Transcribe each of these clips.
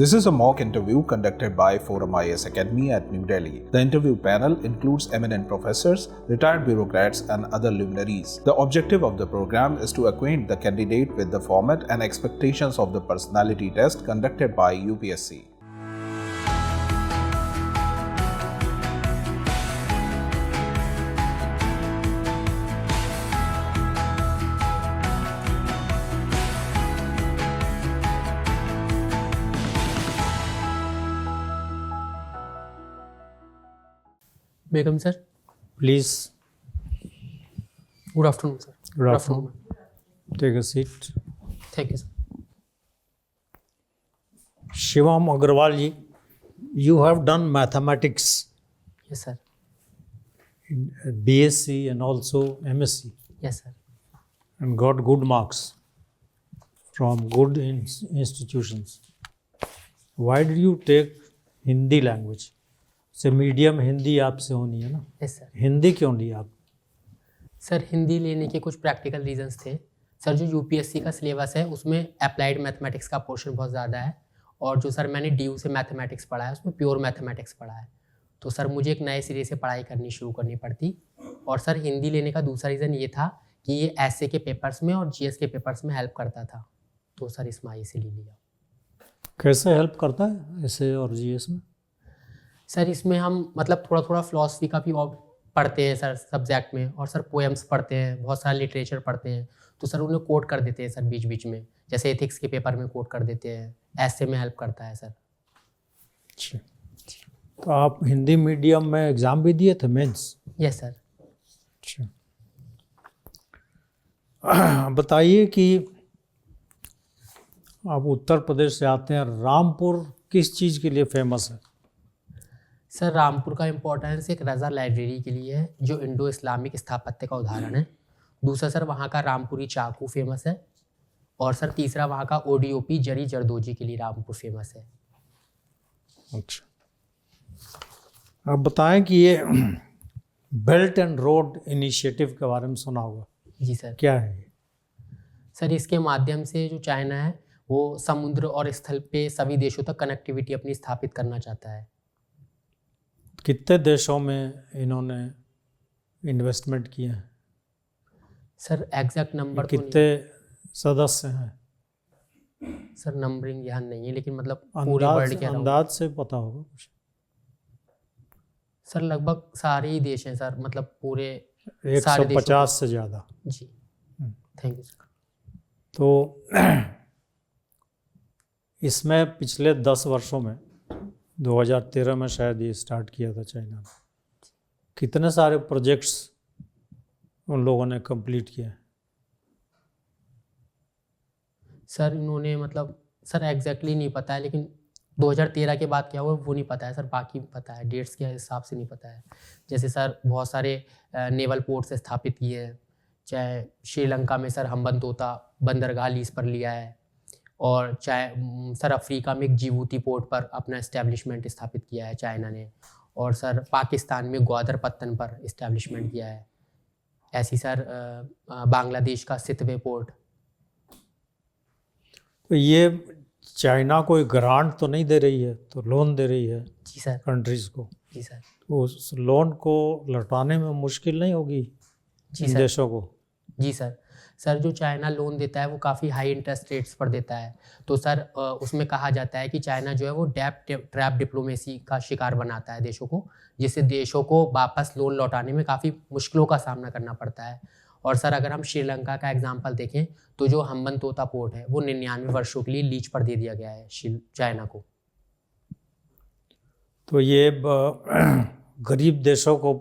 This is a mock interview conducted by Forum IAS Academy at New Delhi. The interview panel includes eminent professors, retired bureaucrats, and other luminaries. The objective of the program is to acquaint the candidate with the format and expectations of the personality test conducted by UPSC. Begum sir, Please good afternoon sir. Good afternoon. Take a seat. Thank you sir. Shivam Agarwal ji, you have done mathematics Yes sir. in BSc and also MSc Yes sir. and got good marks from good institutions. Why did you take Hindi language? से medium Hindi आपसे होनी है ना, Yes sir. Hindi क्यों ली आप? Sir Hindi लेने के कुछ प्रैक्टिकल रीजंस थे सर। जो यूपीएससी का सिलेबस है उसमें अप्लाइड मैथमेटिक्स का पोर्शन बहुत ज़्यादा है, और जो सर मैंने DU से मैथमेटिक्स पढ़ा है उसमें प्योर मैथमेटिक्स पढ़ा है, तो सर मुझे एक नए सिरे से पढ़ाई करनी शुरू करनी पड़ती। और सर हिंदी लेने का दूसरा रीज़न ये था कि ये ऐसे के पेपर्स में और GS के पेपर्स में हेल्प करता था, तो सर इसमें आई से ले लिया। कैसे हेल्प करता है ऐसे और GS में? सर इसमें हम मतलब थोड़ा थोड़ा फिलॉसफी का भी पढ़ते हैं सर सब्जेक्ट में, और सर पोएम्स पढ़ते हैं, बहुत सारा लिटरेचर पढ़ते हैं, तो सर उन्हें कोट कर देते हैं सर बीच बीच में, जैसे एथिक्स के पेपर में कोट कर देते हैं, ऐसे में हेल्प करता है सर। अच्छा, तो आप हिंदी मीडियम में एग्ज़ाम भी दिए थे मेंस? Yes sir. अच्छा, बताइए कि आप उत्तर प्रदेश से आते हैं, रामपुर किस चीज़ के लिए फेमस है? सर रामपुर का इम्पोर्टेंस एक रज़ा लाइब्रेरी के लिए है, जो इंडो इस्लामिक स्थापत्य का उदाहरण है। दूसरा सर वहाँ का रामपुरी चाकू फेमस है, और सर तीसरा वहाँ का ODOP जरी जरदोजी के लिए रामपुर फेमस है। अच्छा, आप बताएं कि ये बेल्ट एंड रोड इनिशिएटिव के बारे में सुना होगा। जी सर। क्या है ये? सर इसके माध्यम से जो चाइना है वो समुद्र और स्थल पे सभी देशों तक कनेक्टिविटी अपनी स्थापित करना चाहता है। कितने देशों में इन्होंने इन्वेस्टमेंट किया है? सर एग्जैक्ट नंबर तो कितने सदस्य हैं? सर नंबरिंग ध्यान नहीं है, लेकिन मतलब पूरे वर्ल्ड के अंदाज से पता होगा कुछ? सर लगभग सारे ही देश हैं सर, मतलब पूरे 150 से ज़्यादा। जी, थैंक यू सर। तो इसमें पिछले 10 वर्षों में 2013 में शायद ये स्टार्ट किया था चाइना ने, कितने सारे प्रोजेक्ट्स उन लोगों ने कंप्लीट किए? सर इन्होंने मतलब सर एग्जैक्टली नहीं पता है, लेकिन 2013 के बाद क्या हुआ वो नहीं पता है सर, बाकी पता है, डेट्स के हिसाब से नहीं पता है। जैसे सर बहुत सारे नेवल पोर्ट्स स्थापित किए हैं, चाहे श्रीलंका में सर हम्बनतोता बंदरगाह लीज पर लिया है, और चाहे सर अफ्रीका में एक जिबूती पोर्ट पर अपना इस्टेब्लिशमेंट स्थापित किया है चाइना ने, और सर पाकिस्तान में ग्वादर पत्तन पर इस्टेब्लिशमेंट किया है। ऐसी सर बांग्लादेश का सितवे पोर्ट। तो ये चाइना कोई ग्रांट तो नहीं दे रही है, तो लोन दे रही है जी सर। कंट्रीज को। जी सर। तो उस लोन को लौटाने में मुश्किल नहीं होगी जी इन सर। देशों को? जी सर। सर जो चाइना लोन देता है वो काफ़ी हाई इंटरेस्ट रेट्स पर देता है, तो सर उसमें कहा जाता है कि चाइना जो है वो ट्रैप डिप्लोमेसी का शिकार बनाता है देशों को, जिससे देशों को वापस लोन लौटाने में काफ़ी मुश्किलों का सामना करना पड़ता है। और सर अगर हम श्रीलंका का एग्जांपल देखें तो जो हम्बनतोता पोर्ट है वो 99 वर्षों के लिए लीज पर दे दिया गया है चाइना को। तो ये गरीब देशों को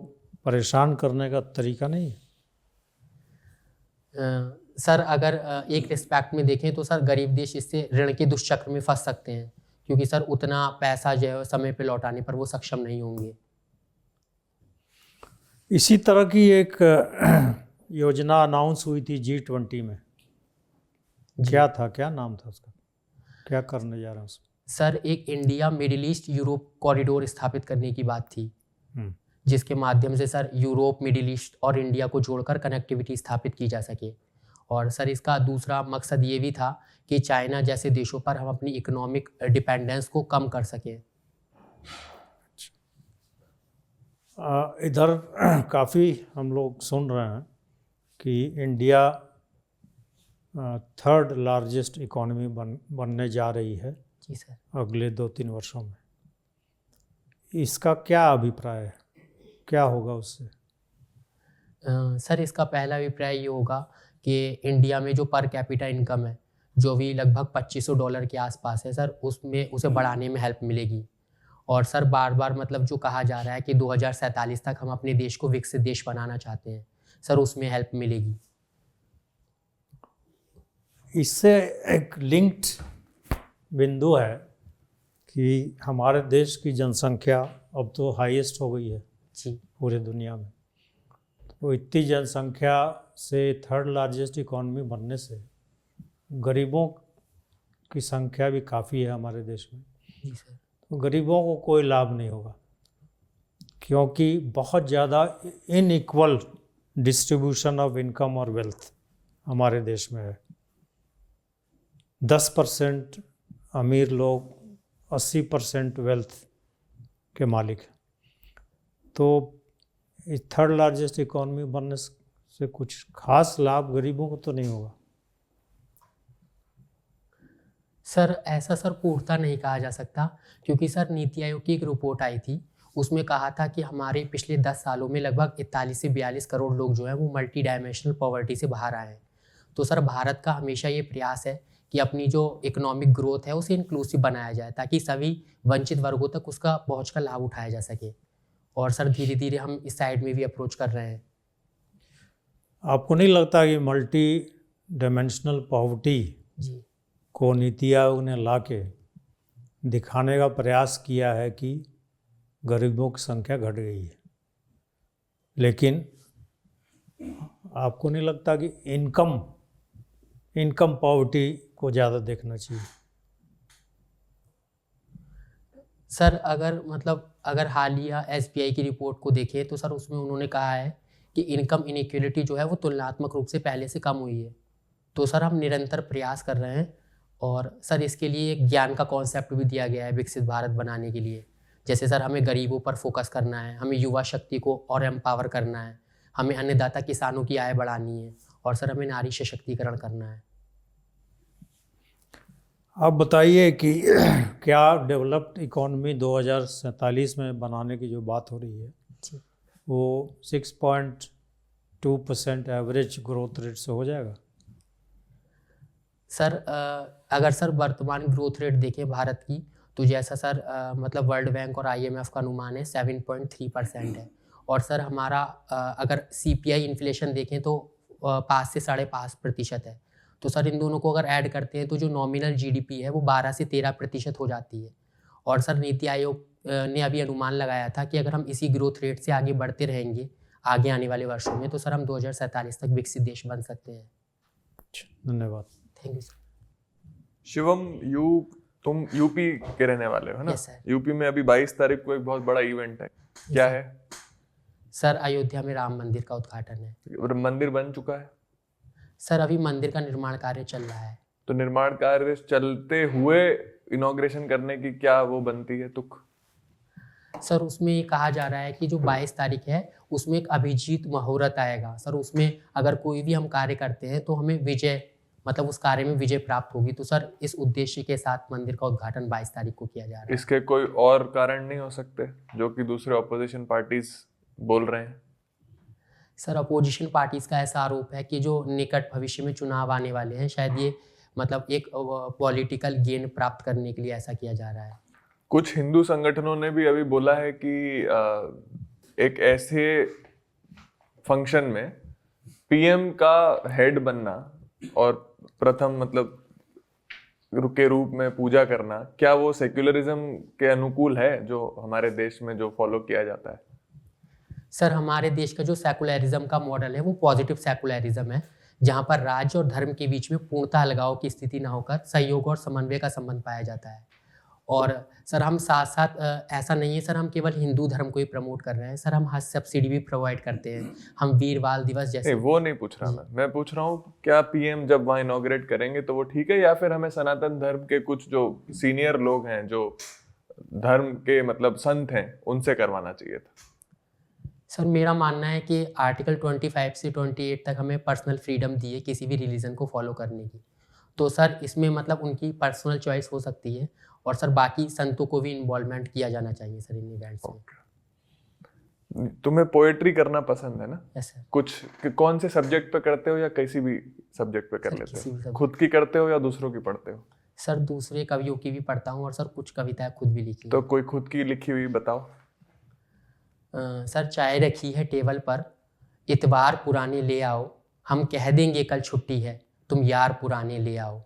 परेशान करने का तरीका नहीं है? सर अगर एक रिस्पेक्ट में देखें तो सर गरीब देश इससे ऋण के दुष्चक्र में फंस सकते हैं, क्योंकि सर उतना पैसा जो है समय पे लौटाने पर वो सक्षम नहीं होंगे। इसी तरह की एक योजना अनाउंस हुई थी G20 में, क्या था, क्या नाम था उसका, क्या करने जा रहा है उसमें? सर एक India middle east Europe corridor स्थापित करने की बात थी, जिसके माध्यम से सर यूरोप मिडिल ईस्ट और इंडिया को जोड़कर कनेक्टिविटी स्थापित की जा सके। और सर इसका दूसरा मकसद ये भी था कि चाइना जैसे देशों पर हम अपनी इकोनॉमिक डिपेंडेंस को कम कर सकें। इधर काफ़ी हम लोग सुन रहे हैं कि इंडिया थर्ड लार्जेस्ट इकोनॉमी बनने जा रही है जी सर। अगले 2-3 वर्षों में। इसका क्या अभिप्राय है, क्या होगा उससे? सर इसका पहला अभिप्राय ये होगा कि इंडिया में जो पर कैपिटा इनकम है जो भी लगभग $2500 के आसपास है सर, उसमें उसे बढ़ाने में हेल्प मिलेगी। और सर बार बार मतलब जो कहा जा रहा है कि 2047 तक हम अपने देश को विकसित देश बनाना चाहते हैं सर, उसमें हेल्प मिलेगी। इससे एक लिंक्ड बिंदु है कि हमारे देश की जनसंख्या अब तो हाईएस्ट हो गई है जी पूरे दुनिया में। तो इतनी जनसंख्या से थर्ड लार्जेस्ट इकोनॉमी बनने से गरीबों की संख्या भी काफ़ी है हमारे देश में। जी सर। तो गरीबों को कोई लाभ नहीं होगा क्योंकि बहुत ज़्यादा इनइक्वल डिस्ट्रीब्यूशन ऑफ इनकम और वेल्थ हमारे देश में है। 10% अमीर लोग 80% वेल्थ के मालिक हैं। तो इस थर्ड लार्जेस्ट इकोनॉमी बनने से कुछ खास लाभ गरीबों को तो नहीं होगा। सर ऐसा सर पूर्णतः नहीं कहा जा सकता, क्योंकि सर नीति आयोग की एक रिपोर्ट आई थी, उसमें कहा था कि हमारे पिछले 10 सालों में लगभग 41 से 42 करोड़ लोग जो हैं वो मल्टी डायमेंशनल पॉवर्टी से बाहर आए हैं। तो सर भारत का हमेशा ये प्रयास है कि अपनी जो इकोनॉमिक ग्रोथ है उसे इंक्लूसिव बनाया जाए ताकि सभी वंचित वर्गों तक उसका पहुँच का लाभ उठाया जा सके। और सर धीरे धीरे हम इस साइड में भी अप्रोच कर रहे हैं। आपको नहीं लगता कि मल्टी डायमेंशनल पॉवर्टी जी को नीति आयोग ने लाके दिखाने का प्रयास किया है कि गरीबों की संख्या घट गई है, लेकिन आपको नहीं लगता कि इनकम पॉवर्टी को ज़्यादा देखना चाहिए? सर अगर हालिया SBI की रिपोर्ट को देखें तो सर उसमें उन्होंने कहा है कि इनकम इनइक्वलिटी जो है वो तुलनात्मक रूप से पहले से कम हुई है। तो सर हम निरंतर प्रयास कर रहे हैं और सर इसके लिए एक ज्ञान का कॉन्सेप्ट भी दिया गया है विकसित भारत बनाने के लिए। जैसे सर हमें गरीबों पर फोकस करना है, हमें युवा शक्ति को और एम्पावर करना है, हमें अन्नदाता किसानों की आय बढ़ानी है और सर हमें नारी सशक्तिकरण करना है। आप बताइए कि क्या डेवलप्ड इकोनॉमी 2047 में बनाने की जो बात हो रही है जी वो 6.2% एवरेज ग्रोथ रेट से हो जाएगा? सर अगर सर वर्तमान ग्रोथ रेट देखें भारत की तो जैसा सर मतलब वर्ल्ड बैंक और IMF का अनुमान है 7.3% है। और सर हमारा अगर CPI इन्फ्लेशन देखें तो 5 से 5.5% है। तो सर इन दोनों को अगर ऐड करते हैं तो जो नॉमिनल GDP है वो 12 से 13% हो जाती है। और सर नीति आयोग ने अभी अनुमान लगाया था कि अगर हम इसी ग्रोथ रेट से आगे बढ़ते रहेंगे आगे आने वाले वर्षों में तो सर हम 2047 तक विकसित देश बन सकते हैं। धन्यवाद। Thank you sir. शिवम, तुम यूपी के रहने वाले हो ना? Yes, sir. यूपी में अभी 22 तारीख को एक बहुत बड़ा इवेंट है, क्या sir. है? सर अयोध्या में राम मंदिर का उद्घाटन है। और मंदिर बन चुका है? सर अभी मंदिर का निर्माण कार्य चल रहा है। तो निर्माण कार्य चलते हुए इनॉग्रेशन करने की क्या वो बनती है तुक? सर उसमें ये कहा जा रहा है कि जो 22 तारीख है उसमें एक अभिजीत मुहूर्त आएगा। सर उसमें अगर कोई भी हम कार्य करते हैं तो हमें विजय मतलब उस कार्य में विजय प्राप्त होगी। तो सर इस उद्देश्य के साथ मंदिर का उद्घाटन 22 तारीख को किया जा रहा है। इसके कोई और कारण नहीं हो सकते जो कि दूसरे ऑपोजिशन पार्टीज बोल रहे हैं? सर अपोजिशन पार्टीज का ऐसा आरोप है कि जो निकट भविष्य में चुनाव आने वाले हैं शायद ये मतलब एक पॉलिटिकल गेन प्राप्त करने के लिए ऐसा किया जा रहा है। कुछ हिंदू संगठनों ने भी अभी बोला है कि एक ऐसे फंक्शन में PM का हेड बनना और प्रथम मतलब के रूप में पूजा करना, क्या वो सेक्युलरिज्म के अनुकूल है जो हमारे देश में जो फॉलो किया जाता है? सर हमारे देश का जो सेकुलरिज्म का मॉडल है वो पॉजिटिव सेकुलरिज्म है, जहाँ पर राज्य और धर्म के बीच में पूर्णतः अलगाव की स्थिति न होकर सहयोग और समन्वय का संबंध पाया जाता है। और सर हम साथ साथ ऐसा नहीं है सर हम केवल हिंदू धर्म को ही प्रमोट कर रहे हैं सर, हम हज सब्सिडी भी प्रोवाइड करते हैं, हम वीर बाल दिवस जैसे। नहीं, वो नहीं पूछ रहा मैं पूछ रहा हूँ क्या पीएम जब वहाँ इनॉग्रेट करेंगे तो वो ठीक है, या फिर हमें सनातन धर्म के कुछ जो सीनियर लोग हैं, जो धर्म के मतलब संत हैं, उनसे करवाना चाहिए था? सर मेरा मानना है कि आर्टिकल 25 से 28 तक हमें पर्सनल फ्रीडम दी है किसी भी रिलीजन को फॉलो करने की, तो सर इसमें मतलब उनकी पर्सनल चॉइस हो सकती है, और सर बाकी संतों को भी इन्वॉल्वमेंट किया जाना चाहिए सर इन इवेंट्स में। तुम्हें पोएट्री करना पसंद है ना? Yes sir. कुछ कौन से सब्जेक्ट पे करते हो, या किसी भी सब्जेक्ट पे कर सर, लेते किसी भी हो? subject। खुद की करते हो या दूसरों की पढ़ते हो? सर दूसरे कवियों की भी पढ़ता हूँ और सर कुछ कविताएं खुद भी लिखी तो कोई खुद की लिखी हुई बताओ। सर चाय रखी है टेबल पर, इतवार पुराने ले आओ, हम कह देंगे कल छुट्टी है, तुम यार पुराने ले आओ,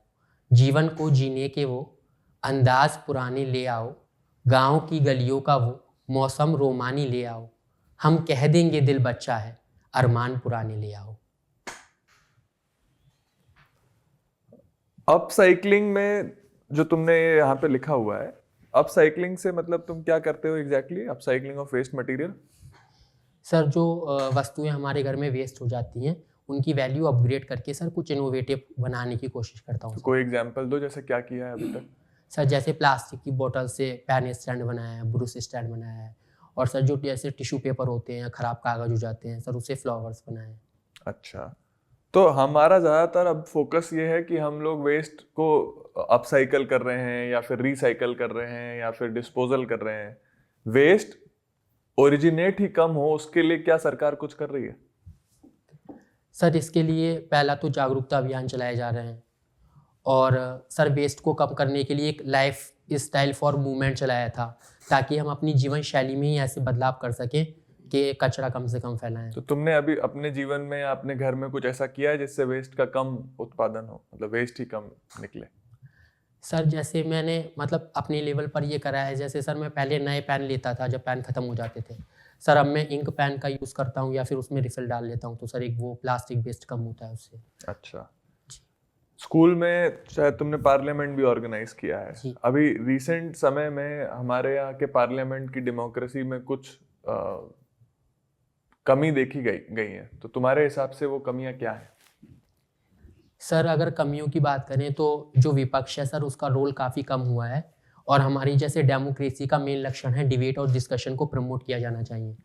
जीवन को जीने के वो अंदाज पुराने ले आओ, गांव की गलियों का वो मौसम रोमानी ले आओ, हम कह देंगे दिल बच्चा है, अरमान पुराने ले आओ। अप साइक्लिंग में जो तुमने यहाँ पे लिखा हुआ है, अप साइक्लिंग से मतलब तुम क्या करते हो exactly? Upcycling of waste material? Sir जो वस्तुएं हमारे घर में वेस्ट हो जाती हैं उनकी वैल्यू अपग्रेड करके सर कुछ इनोवेटिव बनाने की कोशिश करता हूँ। तो कोई एग्जांपल दो, जैसे क्या किया है अभी तक? सर जैसे प्लास्टिक की बोतल से पेन स्टैंड बनाया है, ब्रूस स्टैंड बनाया है, और सर जो जैसे टिश्यू पेपर होते हैं, ख़राब कागज हो जाते हैं सर, उससे फ्लावर्स बनाए हैं। अच्छा, तो हमारा ज़्यादातर अब फोकस ये है कि हम लोग वेस्ट को अपसाइकल कर रहे हैं, या फिर रिसाइकल कर रहे हैं, या फिर डिस्पोजल कर रहे हैं। वेस्ट ओरिजिनेट ही कम हो, उसके लिए क्या सरकार कुछ कर रही है? सर इसके लिए पहला तो जागरूकता अभियान चलाए जा रहे हैं, और सर वेस्ट को कम करने के लिए एक लाइफ स्टाइल फॉर मूवमेंट चलाया था, ताकि हम अपनी जीवन शैली में ही ऐसे बदलाव कर सकें कि कचरा कम से कम फैलाएं। तो तुमने अभी अपने जीवन में या अपने घर में कुछ ऐसा किया है जिससे वेस्ट का कम उत्पादन हो, मतलब वेस्ट ही कम निकले? सर जैसे मैंने मतलब अपने लेवल पर ये करा है, जैसे सर मैं पहले नए पेन लेता था जब पेन ख़त्म हो जाते थे, सर अब मैं इंक पेन का यूज़ करता हूँ या फिर उसमें रिफिल डाल लेता हूँ, तो सर एक वो प्लास्टिक वेस्ट कम होता है उससे। अच्छा, स्कूल में शायद तुमने पार्लियामेंट भी ऑर्गेनाइज किया है। जी। अभी रिसेंट समय में हमारे यहाँ के पार्लियामेंट की डेमोक्रेसी में कुछ कमी देखी गई है, तो तुम्हारे हिसाब से वो कमियां क्या है? सर अगर कमियों की बात करें तो जो विपक्ष है सर उसका रोल काफ़ी कम हुआ है, और हमारी जैसे डेमोक्रेसी का मेन लक्षण है डिबेट और डिस्कशन को प्रमोट किया जाना चाहिए,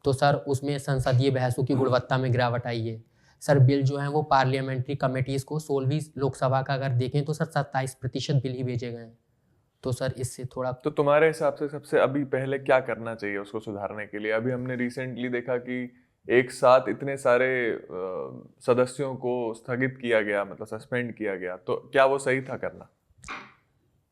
तो सर उसमें संसदीय बहसों की गुणवत्ता में गिरावट आई है। सर बिल जो है वो पार्लियामेंट्री कमेटीज़ को 16वीं लोकसभा का अगर देखें तो सर 27% बिल ही भेजे गए हैं, तो सर इससे थोड़ा। तो तुम्हारे हिसाब से सबसे अभी पहले क्या करना चाहिए उसको सुधारने के लिए? अभी हमने रिसेंटली देखा कि एक साथ इतने सारे सदस्यों को स्थगित किया गया, मतलब सस्पेंड किया गया, तो क्या वो सही था करना?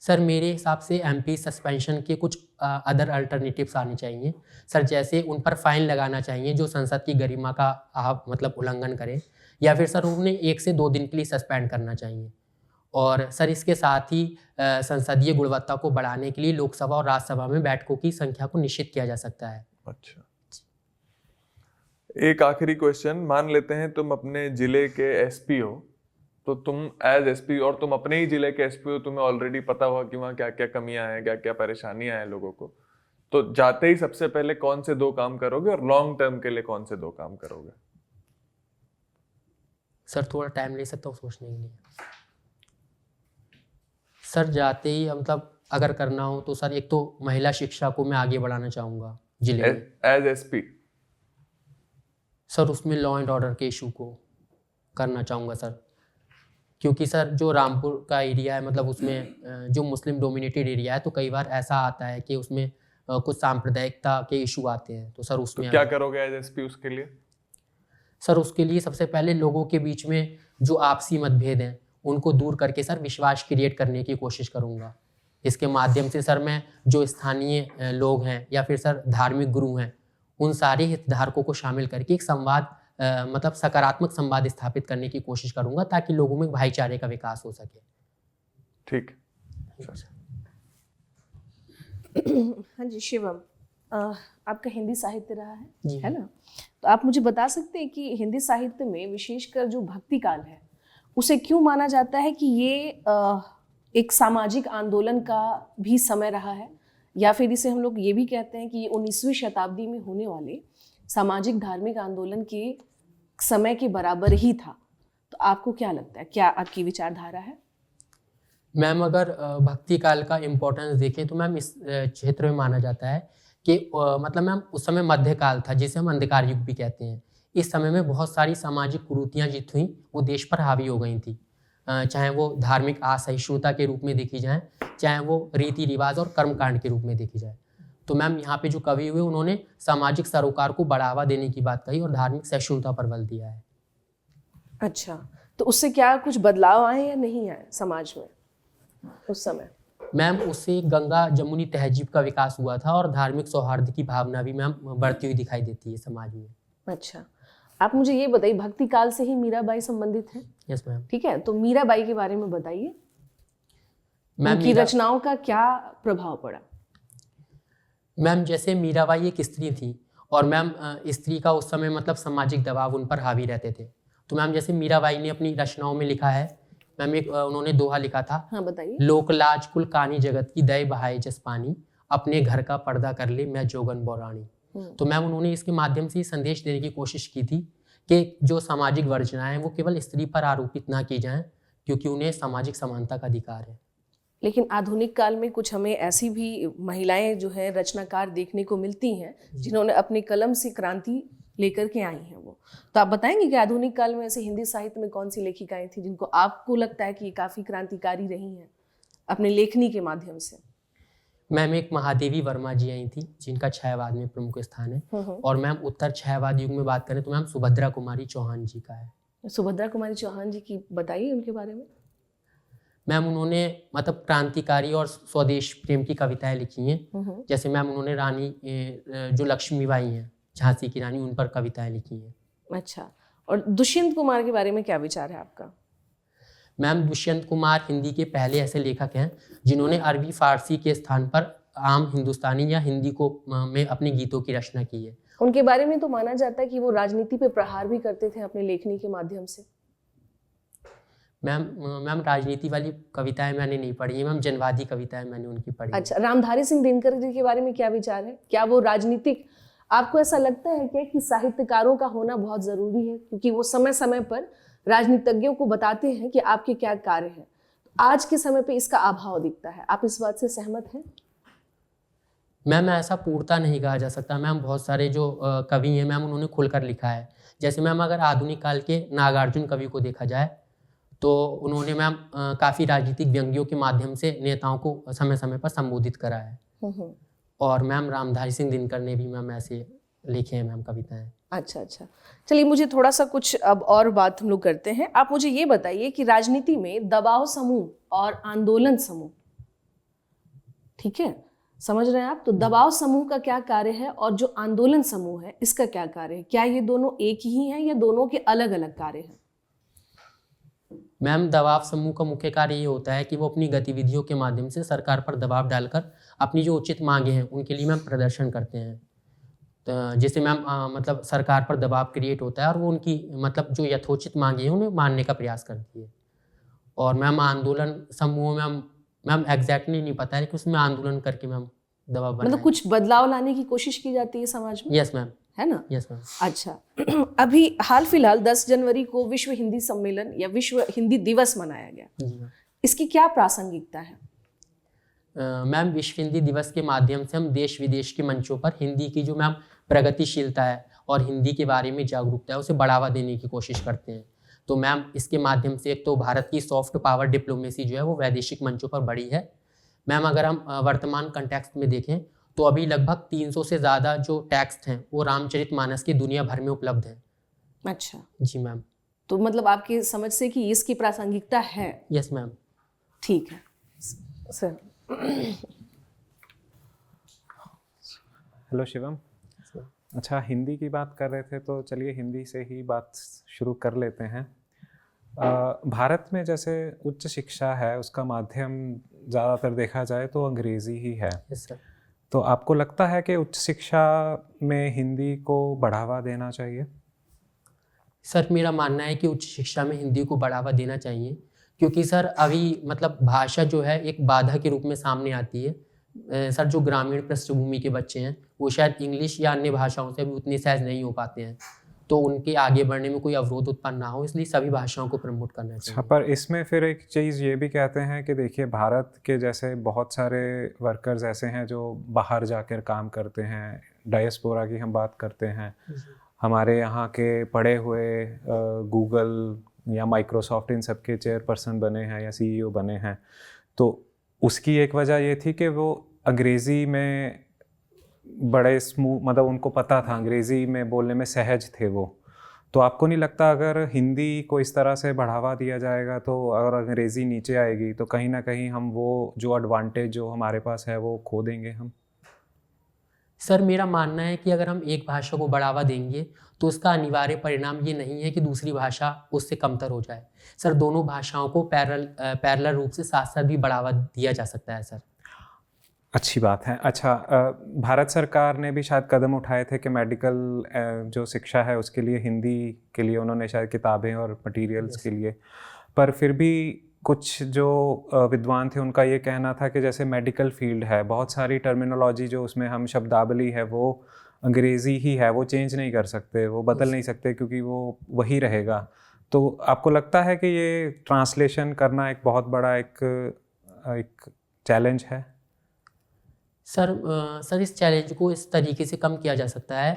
सर मेरे हिसाब से एमपी सस्पेंशन के कुछ अदर अल्टरनेटिव्स आने चाहिए सर, जैसे उन पर फाइन लगाना चाहिए जो संसद की गरिमा का मतलब उल्लंघन करें, या फिर सर उन्हें 1 से 2 दिन के लिए सस्पेंड करना चाहिए। और सर इसके साथ ही संसदीय गुणवत्ता को बढ़ाने के लिए लोकसभा और राज्यसभा में बैठकों की संख्या को निश्चित किया जा सकता है। अच्छा, एक आखिरी क्वेश्चन, मान लेते हैं तुम अपने जिले के एसपी हो, तो तुम एज एसपी, और तुम अपने ही जिले के एसपी हो, तुम्हें ऑलरेडी पता हुआ कि वहाँ क्या क्या कमियां हैं, क्या क्या परेशानियां हैं लोगों को, तो जाते ही सबसे पहले कौन से 2 काम करोगे, और लॉन्ग टर्म के लिए कौन से 2 काम करोगे? सर थोड़ा टाइम ले सकता हूँ सोचने के लिए। सर जाते ही मतलब अगर करना हो तो सर एक तो महिला शिक्षा को मैं आगे बढ़ाना चाहूँगा जिले में एज एसपी। सर उसमें लॉ एंड ऑर्डर के इशू को करना चाहूँगा सर, क्योंकि सर जो रामपुर का एरिया है मतलब उसमें जो मुस्लिम डोमिनेटेड एरिया है, तो कई बार ऐसा आता है कि उसमें कुछ सांप्रदायिकता के इशू आते हैं, तो सर उसमें तो क्या करोगे एज एसपी उसके लिए? सर उसके लिए सबसे पहले लोगों के बीच में जो आपसी मतभेद हैं उनको दूर करके सर विश्वास क्रिएट करने की कोशिश करूँगा। इसके माध्यम से सर मैं जो स्थानीय लोग हैं या फिर सर धार्मिक गुरु हैं, उन सारे हितधारकों को शामिल करके एक संवाद मतलब सकारात्मक संवाद स्थापित करने की कोशिश करूँगा, ताकि लोगों में भाईचारे का विकास हो सके। ठीक। हाँ जी शिवम, आपका हिंदी साहित्य रहा जी है ना, तो आप मुझे बता सकते हैं कि हिंदी साहित्य में विशेषकर जो भक्ति काल है उसे क्यों माना जाता है कि ये एक सामाजिक आंदोलन का भी समय रहा है, या फिर इसे हम लोग ये भी कहते हैं कि ये 19वीं शताब्दी में होने वाले सामाजिक धार्मिक आंदोलन के समय के बराबर ही था? तो आपको क्या लगता है, क्या आपकी विचारधारा है? मैम अगर भक्ति काल का इम्पोर्टेंस देखें तो मैम इस क्षेत्र में माना जाता है कि मतलब मैम उस समय मध्यकाल था, जिसे हम अंधकार युग भी कहते हैं। इस समय में बहुत सारी सामाजिक कुरीतियाँ जित हुई वो देश पर हावी हो गई थी, चाहे वो धार्मिक असहिष्णुता के रूप में देखी जाए, चाहे वो रीति रिवाज और कर्मकांड के रूप में देखी जाए। तो मैम यहाँ पे जो कवि हुए उन्होंने सामाजिक सरोकार को बढ़ावा देने की बात कही और धार्मिक सहिष्णुता पर बल दिया है। अच्छा, तो उससे क्या कुछ बदलाव आए या नहीं आए समाज में उस समय? मैम उससे गंगा जमुनी तहजीब का विकास हुआ था और धार्मिक सौहार्द की भावना भी मैम बढ़ती हुई दिखाई देती है समाज में। अच्छा, आप मुझे ये बताइए, भक्ति काल से ही मीराबाई संबंधित है? Yes ma'am. ठीक है, तो मीराबाई के बारे में बताइए, मैम उनकी रचनाओं का क्या प्रभाव पड़ा? मैम जैसे मीराबाई एक स्त्री थी और मैम स्त्री का उस समय मतलब सामाजिक दबाव उन पर हावी रहते थे। तो मैम जैसे मीराबाई ने अपनी रचनाओं में लिखा है, मैम एक उन्होंने दोहा लिखा था, हाँ बताइए। लोक लाज कुल कानी जगत की दय बहाए जस पानी, अपने घर का पर्दा कर ले मैं जोगन बौरानी। तो मैम उन्होंने इसके माध्यम से संदेश देने की कोशिश की थी कि जो सामाजिक वर्जनाएं वो केवल स्त्री पर आरोपित ना की जाएं, क्योंकि उन्हें सामाजिक समानता का अधिकार है। लेकिन आधुनिक काल में कुछ हमें ऐसी भी महिलाएं जो है रचनाकार देखने को मिलती हैं जिन्होंने अपने कलम से क्रांति लेकर के आई हैं वो। तो आप बताएंगे कि आधुनिक काल में ऐसे हिंदी साहित्य में कौन सी लेखिकाएं थी जिनको आपको लगता है कि ये काफ़ी क्रांतिकारी रही हैं अपने लेखनी के माध्यम से? मैम एक महादेवी वर्मा जी आई थी जिनका छायावाद में प्रमुख स्थान है, और मैम उत्तर छायावाद युग में बात करें तो मैम सुभद्रा कुमारी चौहान जी का है। सुभद्रा कुमारी चौहान जी की बताइए उनके बारे में। मैम उन्होंने मतलब क्रांतिकारी और स्वदेश प्रेम की कविताएं लिखी हैं। जैसे मैम उन्होंने रानी जो लक्ष्मीबाई हैं झांसी की रानी, उन पर कविताएं लिखी हैं। अच्छा, और दुष्यंत कुमार के बारे में क्या विचार है आपका? मैम दुष्यंत कुमार हिंदी के पहले ऐसे लेखक हैं जिन्होंने अरबी फारसी के स्थान पर आम हिंदुस्तानी या हिंदी को में अपने गीतों की रचना की है। उनके बारे में तो माना जाता है कि वो राजनीति पे प्रहार भी करते थे अपने लेखनी के माध्यम से। मैम राजनीति वाली कविताएं मैंने नहीं पढ़ी है मैम, जनवादी कविताएं मैंने उनकी पढ़ी। अच्छा, रामधारी सिंह दिनकर जी के बारे में क्या विचार है? क्या वो राजनीतिक, आपको ऐसा लगता है क्या कि साहित्यकारों का होना बहुत जरूरी है, क्योंकि वो समय समय पर राजनीतिज्ञों को बताते हैं कि आपके क्या कार्य हैं? आज के समय पे इसका अभाव दिखता है, आप इस बात से सहमत हैं? मैम ऐसा पूर्णता नहीं कहा जा सकता। मैम बहुत सारे जो कवि हैं मैम उन्होंने खुलकर लिखा है। जैसे मैम अगर आधुनिक काल के नागार्जुन कवि को देखा जाए तो उन्होंने मैम काफ़ी राजनीतिक व्यंग्यों के माध्यम से नेताओं को समय समय पर संबोधित करा है। और मैम रामधारी सिंह दिनकर ने भी मैम ऐसे लिखे हैं मैम कविताएं। अच्छा, चलिए मुझे थोड़ा सा कुछ अब और बात हम लोग करते हैं। आप मुझे ये बताइए कि राजनीति में दबाव समूह और आंदोलन समूह, ठीक है, समझ रहे हैं आप? तो दबाव समूह का क्या कार्य है और जो आंदोलन समूह है इसका क्या कार्य है? क्या ये दोनों एक ही हैं या दोनों के अलग अलग कार्य हैं? मैम दबाव समूह का मुख्य कार्य ये होता है कि वो अपनी गतिविधियों के माध्यम से सरकार पर दबाव डालकर अपनी जो उचित मांगे हैं उनके लिए मैम प्रदर्शन करते हैं। तो जिससे मैम मतलब सरकार पर दबाव क्रिएट होता है और वो उनकी मतलब जो यथोचित मांगे हैं उन्हें मानने का प्रयास करती है। और मैम आंदोलन समूह मैम एग्जैक्टली नहीं पता है, लेकिन उसमें आंदोलन करके मैम दबाव बनाया, मतलब कुछ बदलाव लाने की कोशिश की जाती है समाज में। यस मैम, है ना? Yes ma'am. अच्छा, अभी हाल फिलहाल 10 जनवरी को विश्व हिंदी सम्मेलन या विश्व हिंदी दिवस मनाया गया, जी मैम। इसकी क्या प्रासंगिकता है? मैम विश्व हिंदी दिवस के माध्यम से हम देश विदेश के मंचों पर हिंदी की जो मैम प्रगतिशीलता है और हिंदी के बारे में जागरूकता है उसे बढ़ावा देने की कोशिश करते हैं। तो मैम इसके माध्यम से एक तो भारत की सॉफ्ट पावर डिप्लोमेसी जो है वो वैदेशिक मंचों पर बढ़ी है। मैम अगर हम वर्तमान कंटेक्स्ट में देखें तो अभी लगभग 300 से ज़्यादा जो टेक्स्ट हैं वो रामचरितमानस की दुनिया भर में उपलब्ध हैं। अच्छा जी मैम। तो मतलब आपकी समझ से कि इसकी प्रासंगिकता है? Yes ma'am. ठीक है सर। हेलो शिवम। अच्छा, हिंदी की बात कर रहे थे तो चलिए हिंदी से ही बात शुरू कर लेते हैं। भारत में जैसे उच्च शिक्षा है उसका माध्यम ज़्यादातर देखा जाए तो अंग्रेज़ी ही है। Yes sir. तो आपको लगता है कि उच्च शिक्षा में हिंदी को बढ़ावा देना चाहिए? सर मेरा मानना है कि उच्च शिक्षा में हिंदी को बढ़ावा देना चाहिए, क्योंकि सर अभी मतलब भाषा जो है एक बाधा के रूप में सामने आती है। सर जो ग्रामीण पृष्ठभूमि के बच्चे हैं वो शायद इंग्लिश या अन्य भाषाओं से भी उतने सहज नहीं हो पाते हैं, तो उनके आगे बढ़ने में कोई अवरोध उत्पन्न ना हो, इसलिए सभी भाषाओं को प्रमोट करना अच्छा, चाहिए। पर इसमें फिर एक चीज़ ये भी कहते हैं कि देखिए भारत के जैसे बहुत सारे वर्कर्स ऐसे हैं जो बाहर जाकर काम करते हैं, डायस्पोरा की हम बात करते हैं, हमारे यहाँ के पढ़े हुए गूगल या माइक्रोसॉफ्ट इन सब के चेयरपर्सन बने हैं या सीईओ बने हैं, तो उसकी एक वजह ये थी कि वो अंग्रेज़ी में बड़े स्मूथ, मतलब उनको पता था, अंग्रेज़ी में बोलने में सहज थे वो। तो आपको नहीं लगता अगर हिंदी को इस तरह से बढ़ावा दिया जाएगा तो अगर अंग्रेज़ी नीचे आएगी तो कहीं ना कहीं हम वो जो एडवांटेज जो हमारे पास है वो खो देंगे हम? सर मेरा मानना है कि अगर हम एक भाषा को बढ़ावा देंगे तो उसका अनिवार्य परिणाम ये नहीं है कि दूसरी भाषा उससे कमतर हो जाए। सर दोनों भाषाओं को पैरेलल रूप से साथ साथ भी बढ़ावा दिया जा सकता है सर। अच्छी बात है। अच्छा, भारत सरकार ने भी शायद कदम उठाए थे कि मेडिकल जो शिक्षा है उसके लिए हिंदी के लिए उन्होंने शायद किताबें और मटेरियल्स के लिए, पर फिर भी कुछ जो विद्वान थे उनका ये कहना था कि जैसे मेडिकल फील्ड है, बहुत सारी टर्मिनोलॉजी जो उसमें हम शब्दावली है वो अंग्रेज़ी ही है, वो चेंज नहीं कर सकते, वो बदल नहीं सकते क्योंकि वो वही रहेगा। तो आपको लगता है कि ये ट्रांसलेशन करना एक बहुत बड़ा एक चैलेंज है? सर इस चैलेंज को इस तरीके से कम किया जा सकता है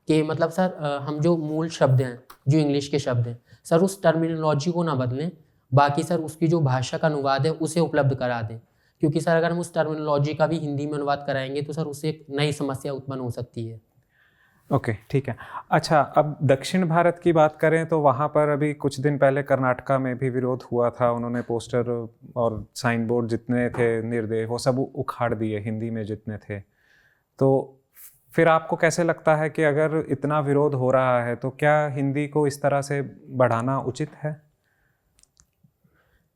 कि मतलब सर हम जो मूल शब्द हैं जो इंग्लिश के शब्द हैं सर उस टर्मिनोलॉजी को ना बदलें, बाकी सर उसकी जो भाषा का अनुवाद है उसे उपलब्ध करा दें। क्योंकि सर अगर हम उस टर्मिनोलॉजी का भी हिंदी में अनुवाद कराएंगे तो सर उससे एक नई समस्या उत्पन्न हो सकती है। ओके, ठीक है। अच्छा, अब दक्षिण भारत की बात करें तो वहाँ पर अभी कुछ दिन पहले कर्नाटका में भी विरोध हुआ था, उन्होंने पोस्टर और साइन बोर्ड जितने थे निर्देश वो सब उखाड़ दिए हिंदी में जितने थे। तो फिर आपको कैसे लगता है कि अगर इतना विरोध हो रहा है तो क्या हिंदी को इस तरह से बढ़ाना उचित है?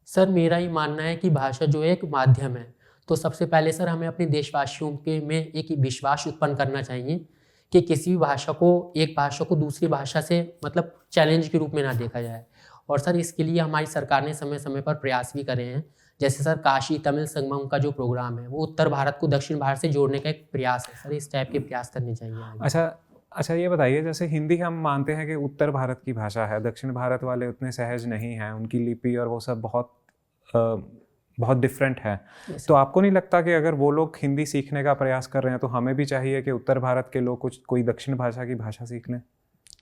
सर मेरा ये मानना है कि भाषा जो है एक माध्यम है, तो सबसे पहले सर हमें अपने देशवासियों के में एक विश्वास उत्पन्न करना चाहिए कि किसी भी भाषा को एक भाषा को दूसरी भाषा से मतलब चैलेंज के रूप में ना देखा जाए। और सर इसके लिए हमारी सरकार ने समय समय पर प्रयास भी करे हैं, जैसे सर काशी तमिल संगमम का जो प्रोग्राम है वो उत्तर भारत को दक्षिण भारत से जोड़ने का एक प्रयास है। सर इस टाइप के प्रयास करने चाहिए आगे। अच्छा, ये बताइए, जैसे हिंदी हम मानते हैं कि उत्तर भारत की भाषा है, दक्षिण भारत वाले उतने सहज नहीं हैं, उनकी लिपि और वो सब बहुत डिफरेंट है। तो आपको नहीं लगता कि अगर वो लोग हिंदी सीखने का प्रयास कर रहे हैं तो हमें भी चाहिए कि उत्तर भारत के लोग कोई दक्षिण भाषा की भाषा सीख लें?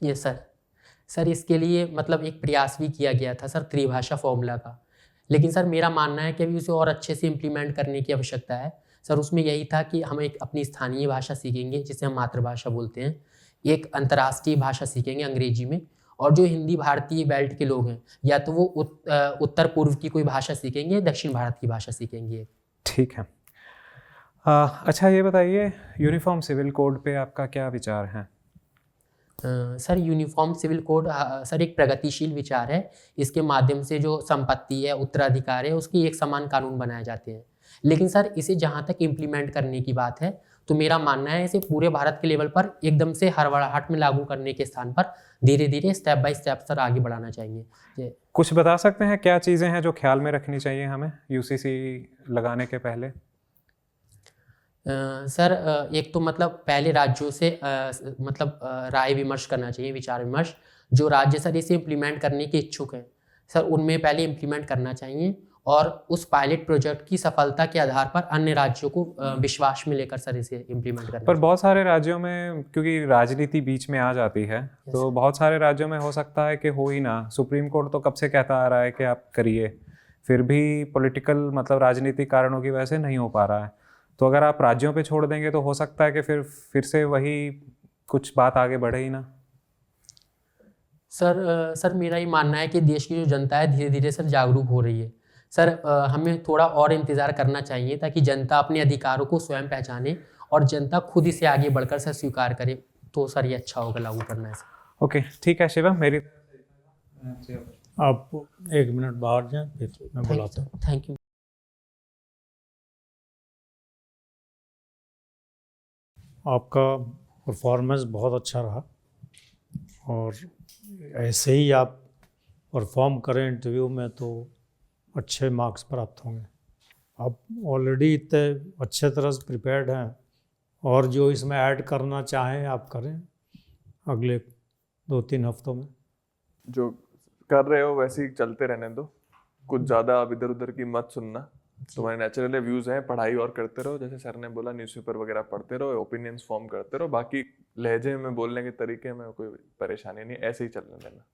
ये सर इसके लिए मतलब एक प्रयास भी किया गया था सर त्रिभाषा फॉर्मूला का, लेकिन सर मेरा मानना है कि अभी उसे और अच्छे से इम्प्लीमेंट करने की आवश्यकता है। सर उसमें यही था कि हम एक अपनी स्थानीय भाषा सीखेंगे जिसे हम मातृभाषा बोलते हैं, एक अंतर्राष्ट्रीय भाषा सीखेंगे अंग्रेजी में, और जो हिंदी भारतीय बेल्ट के लोग हैं या तो वो उत्तर पूर्व की कोई भाषा सीखेंगे, दक्षिण भारत की भाषा सीखेंगे। ठीक है। अच्छा, ये बताइए यूनिफॉर्म सिविल कोड पे आपका क्या विचार है? Sir uniform civil code sir एक प्रगतिशील विचार है। इसके माध्यम से जो संपत्ति है, उत्तराधिकार है, उसकी एक समान कानून बनाए जाते हैं। लेकिन सर इसे जहाँ तक इम्प्लीमेंट करने की बात है तो मेरा मानना है इसे पूरे भारत के लेवल पर एकदम से हड़बड़ाहट में लागू करने के स्थान पर धीरे धीरे स्टेप बाय स्टेप सर आगे बढ़ाना चाहिए। कुछ बता सकते हैं क्या चीज़ें हैं जो ख्याल में रखनी चाहिए हमें यूसीसी लगाने के पहले? सर एक तो मतलब पहले राज्यों से मतलब राय विमर्श करना चाहिए, विचार विमर्श। जो राज्य सर इसे इम्प्लीमेंट करने के इच्छुक हैं सर उनमें पहले इम्प्लीमेंट करना चाहिए, और उस पायलट प्रोजेक्ट की सफलता के आधार पर अन्य राज्यों को विश्वास में लेकर सर इसे इम्प्लीमेंट करना। पर बहुत सारे राज्यों में क्योंकि राजनीति बीच में आ जाती है तो बहुत सारे राज्यों में हो सकता है कि हो ही ना। सुप्रीम कोर्ट तो कब से कहता आ रहा है कि आप करिए, फिर भी पॉलिटिकल मतलब राजनीतिक कारणों की वजह से नहीं हो पा रहा है। तो अगर आप राज्यों पे छोड़ देंगे तो हो सकता है कि फिर से वही कुछ बात आगे बढ़े ही ना। सर मेरा ये मानना है कि देश की जो जनता है धीरे धीरे सर जागरूक हो रही है। सर हमें थोड़ा और इंतज़ार करना चाहिए ताकि जनता अपने अधिकारों को स्वयं पहचाने और जनता खुद इसे आगे बढ़कर सर स्वीकार करे, तो सर ये अच्छा होगा लागू करना है सर। ओके, ठीक है शिवम, मेरी आप 1 मिनट बाहर जाएं फिर मैं बुलाता हूँ। Thank you. आपका परफॉर्मेंस बहुत अच्छा रहा और ऐसे ही आप परफॉर्म करें इंटरव्यू में तो अच्छे मार्क्स प्राप्त होंगे। आप ऑलरेडी इतने अच्छे तरह से प्रिपेयर्ड हैं, और जो इसमें ऐड करना चाहें आप करें अगले 2-3 हफ्तों में। जो कर रहे हो वैसे ही चलते रहने दो, कुछ ज़्यादा अब इधर उधर की मत सुनना। तुम्हारे नेचुरल व्यूज़ हैं, पढ़ाई और करते रहो, जैसे सर ने बोला न्यूज़पेपर वगैरह पढ़ते रहो, ओपिनियंस फॉर्म करते रहो, बाकी लहजे में बोलने के तरीके में कोई परेशानी नहीं, ऐसे ही चलने देना।